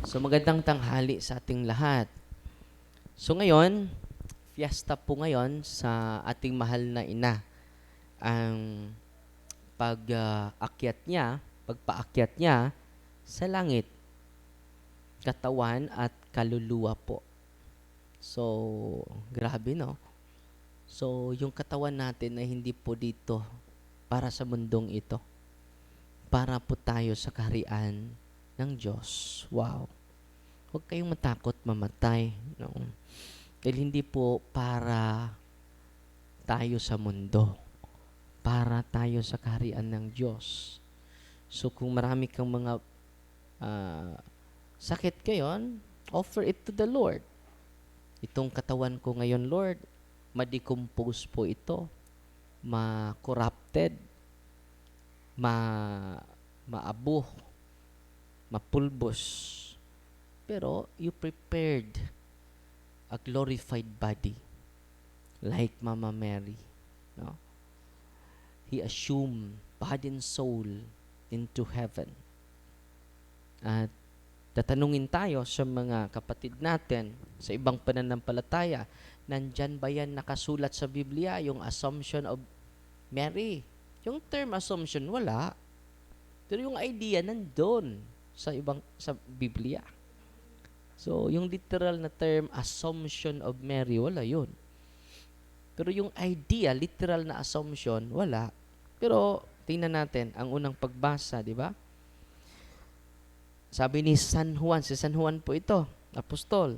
So magandang tanghali sa ating lahat. So ngayon, fiesta po ngayon sa ating mahal na ina. Ang pagpaakyat niya sa langit, katawan at kaluluwa po. So, grabe no? So, yung katawan natin ay hindi po dito para sa mundong ito. Para po tayo sa kaharian ng Diyos. Wow. Huwag kayong matakot mamatay. No? Dahil hindi po para tayo sa mundo. Para tayo sa kaharian ng Diyos. So kung marami kang mga sakit ngayon, offer it to the Lord. Itong katawan ko ngayon, Lord, ma-decompose po ito. Ma-corrupted. Maabuh. Mapulbos. Pero you prepared a glorified body like Mama Mary. No? He assumed body and soul into heaven. At tatanungin tayo sa mga kapatid natin sa ibang pananampalataya, nandyan ba yan nakasulat sa Biblia, yung Assumption of Mary? Yung term assumption, wala. Pero yung idea nandun sa Biblia. So, yung literal na term, Assumption of Mary, wala yun. Pero yung idea, literal na assumption, wala. Pero, tingnan natin, ang unang pagbasa, di ba? Sabi ni San Juan, si San Juan po ito, apostol,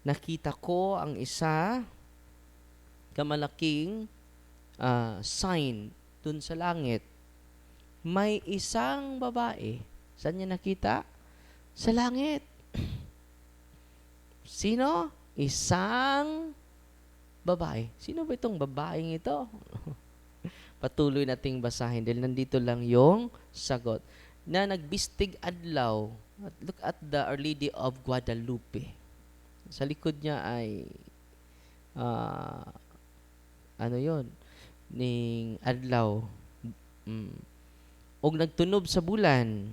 nakita ko ang isa kamalaking sign dun sa langit. May isang babae. Saan niya nakita? Sa langit. Sino? Isang babae. Sino ba itong babaeng ito? Patuloy nating basahin dahil nandito lang yung sagot. Na nagbistig adlaw. Look at the Our Lady of Guadalupe. Sa likod niya ay ano yon? Ning adlaw. Og nagtunob sa bulan.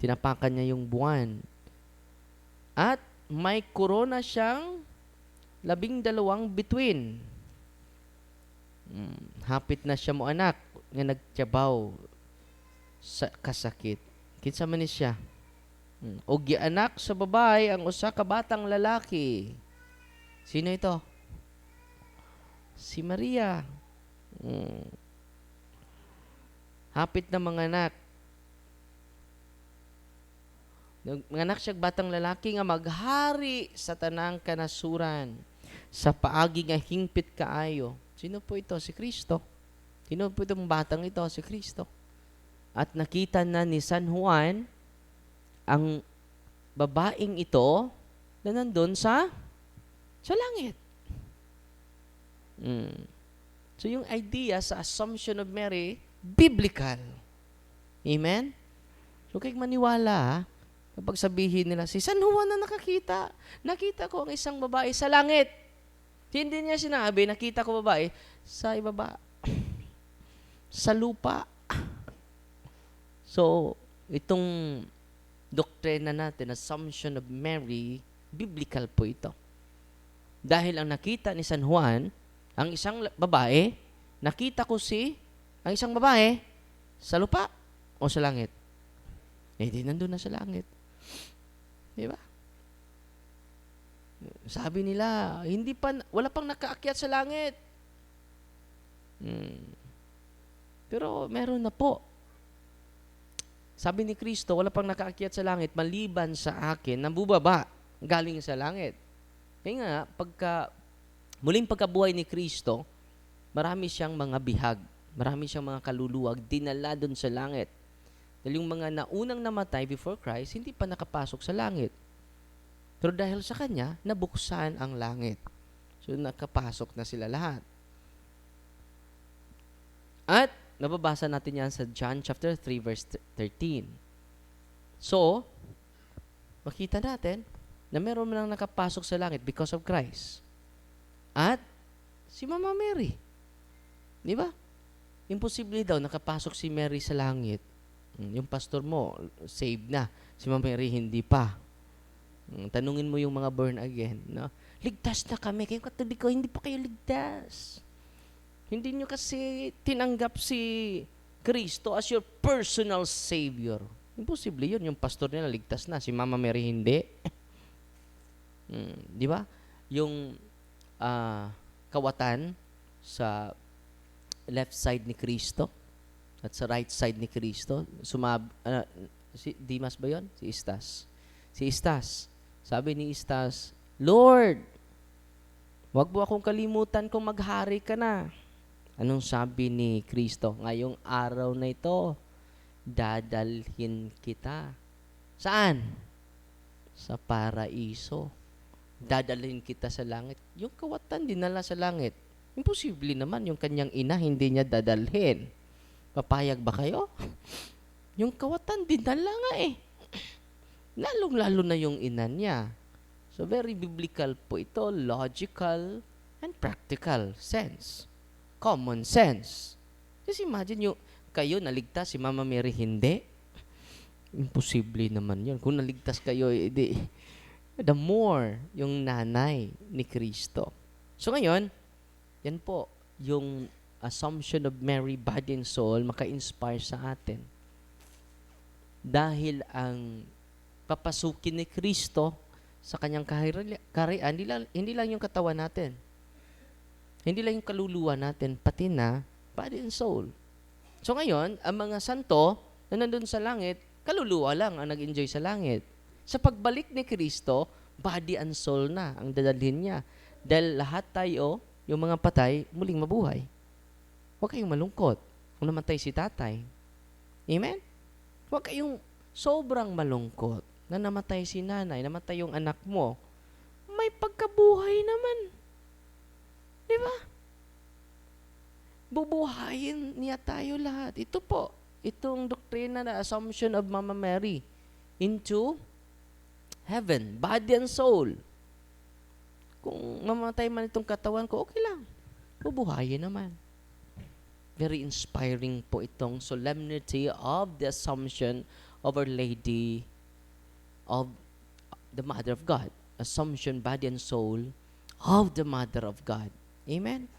Tinapakan niya yung buwan. At may korona siyang 12 bituin. Hapit na siya mo anak nga nagtiyabaw sa kasakit. Kinsa man ni siya? Og gianak sa babae ang usa ka batang lalaki. Sino ito? Si Maria. Hapit na manganak. Manganak siya batang lalaki nga maghari sa tanang kanasuran sa paagi nga hingpit kaayo. Sino po ito? Si Kristo. Sino po itong batang ito? Si Kristo. At nakita na ni San Juan ang babaeng ito na nandun sa langit. So yung idea sa Assumption of Mary, biblical. Amen? So kaya maniwala kapag sabihin nila, si San Juan na nakakita. Nakita ko ang isang babae sa langit. Hindi niya sinabi, nakita ko babae sa ibaba. Sa lupa. So, itong doktrina natin, Assumption of Mary, biblical po ito. Dahil ang nakita ni San Juan, ang isang babae, nakita ko ang isang babae, sa lupa o sa langit? Di nandun na sa langit. Di ba? Sabi nila, wala pang nakaakyat sa langit. Pero meron na po. Sabi ni Kristo, wala pang nakaakyat sa langit maliban sa akin na bubaba galing sa langit. Kaya nga, muling pagkabuhay ni Kristo, marami siyang mga bihag, marami siyang mga kaluluwag dinala doon sa langit. Dahil yung mga naunang namatay before Christ, hindi pa nakapasok sa langit. Pero dahil sa Kanya, nabuksan ang langit. So, nakapasok na sila lahat. At, nababasa natin yan sa John chapter 3, verse 13. So, makita natin na meron man nakapasok sa langit because of Christ. At, si Mama Mary. Di ba? Imposible daw nakapasok si Mary sa langit. Yung pastor mo, saved na. Si Ma'am Mary, hindi pa. Tanungin mo yung mga born again. No? Ligtas na kami. Kayong Katoliko, hindi pa kayo ligtas. Hindi nyo kasi tinanggap si Kristo as your personal Savior. Imposible yun. Yung pastor nila ligtas na. Si Mama Mary hindi. Di ba? Yung kawatan sa left side ni Kristo at sa right side ni Kristo, si Dimas ba yun? Si Istas. Si Istas. Sabi ni Istas, Lord, wag mo akong kalimutan kung maghari ka na. Anong sabi ni Kristo? Ngayong araw na ito, dadalhin kita. Saan? Sa paraiso. Dadalhin kita sa langit. Yung kawatan dinala sa langit. Imposible naman yung kanyang ina hindi niya dadalhin. Papayag ba kayo? Yung kawatan dinala nga eh. Lalong-lalo na yung ina niya. So very biblical po ito, logical and practical sense. Common sense. Just imagine kayo naligtas, si Mama Mary hindi. Imposible naman yun. Kung naligtas kayo, the more yung nanay ni Kristo. So ngayon, yan po, yung assumption of Mary, body and soul, maka-inspire sa atin. Dahil ang papasukin ni Kristo sa kanyang kaharian, hindi lang yung katawan natin. Hindi lang yung kaluluwa natin, pati na body and soul. So ngayon, ang mga santo na nandun sa langit, kaluluwa lang ang nag-enjoy sa langit. Sa pagbalik ni Kristo, body and soul na ang dadalhin niya. Dahil lahat tayo, yung mga patay, muling mabuhay. Huwag kayong malungkot kung namatay si tatay. Amen? Huwag kayong sobrang malungkot na namatay si nanay, namatay yung anak mo. May pagkabuhay naman. Di ba? Bubuhayin niya tayo lahat. Ito po, itong doktrina na assumption of Mama Mary into heaven, body and soul. Kung mamatay man itong katawan ko, okay lang. Bubuhayin naman. Very inspiring po itong solemnity of the Assumption of Our Lady of the Mother of God. Assumption, body and soul of the Mother of God. Amen?